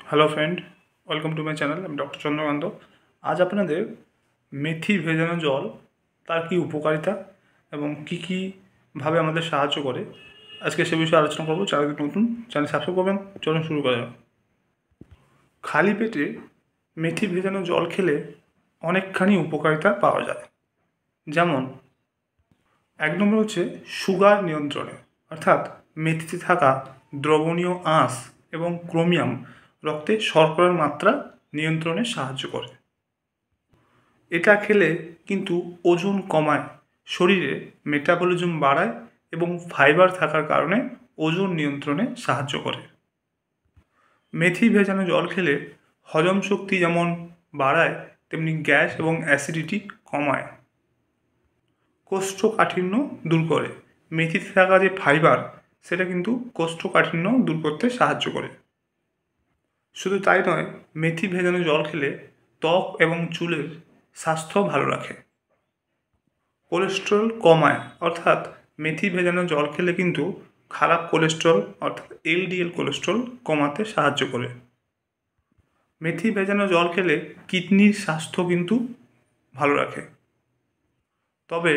Hello friend, welcome to my channel. আমি doctor Chandrakant. আজ আপনাদের মেথি ভেজানো জল তার কী উপকারিতা এবং কী কীভাবে আমাদের সাহায্য করে আজকে সে বিষয়ে আলোচনা করবো। চ্যানেল নতুন, চ্যানেল সাবস্ক্রাইব করবেন। চলুন শুরু করা যাক। খালি পেটে মেথি ভেজানো জল খেলে অনেকখানি উপকারিতা পাওয়া যায়। যেমন 1 নম্বর হচ্ছে সুগার নিয়ন্ত্রণে, অর্থাৎ মেথিতে থাকা দ্রবণীয় আঁশ এবং ক্রোমিয়াম রক্তে শর্করার মাত্রা নিয়ন্ত্রণে সাহায্য করে। এটা খেলে কিন্তু ওজন কমায়, শরীরে মেটাবলিজম বাড়ায় এবং ফাইবার থাকার কারণে ওজন নিয়ন্ত্রণে সাহায্য করে। মেথি ভেজানো জল খেলে হজম শক্তি যেমন বাড়ায়, তেমনি গ্যাস এবং অ্যাসিডিটি কমায়। কোষ্ঠকাঠিন্য দূর করে। মেথিতে থাকা যে ফাইবার, সেটা কিন্তু কোষ্ঠকাঠিন্য দূর করতে সাহায্য করে। শুধু তাই নয়, মেথি ভেজানো জল খেলে ত্বক এবং চুলের স্বাস্থ্য ভালো রাখে। কোলেস্টেরল কমায়, অর্থাৎ মেথি ভেজানো জল খেলে কিন্তু খারাপ কোলেস্টেরল অর্থাৎ এলডিএল কোলেস্টেরল কমাতে সাহায্য করে। মেথি ভেজানো জল খেলে কিডনির স্বাস্থ্য কিন্তু ভালো রাখে। তবে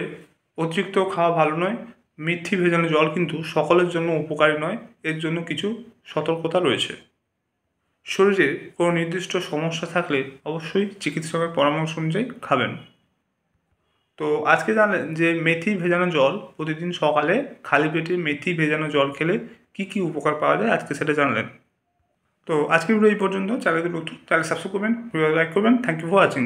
অতিরিক্ত খাওয়া ভালো নয়। মেথি ভেজানো জল কিন্তু সকলের জন্য উপকারী নয়, এর জন্য কিছু সতর্কতা রয়েছে। শরীরে কোনো নির্দিষ্ট সমস্যা থাকলে অবশ্যই চিকিৎসকের পরামর্শ অনুযায়ী খাবেন। তো আজকে জানলেন যে মেথি ভেজানো জল প্রতিদিন সকালে খালি পেটে মেথি ভেজানো জল খেলে কী কী উপকার পাওয়া যায়, আজকে সেটা জানলেন। তো আজকের ভিডিও এই পর্যন্ত। চ্যানেল নতুন, চ্যানেল সাবস্ক্রাইব করবেন, ভিডিও লাইক করবেন। Thank you for watching.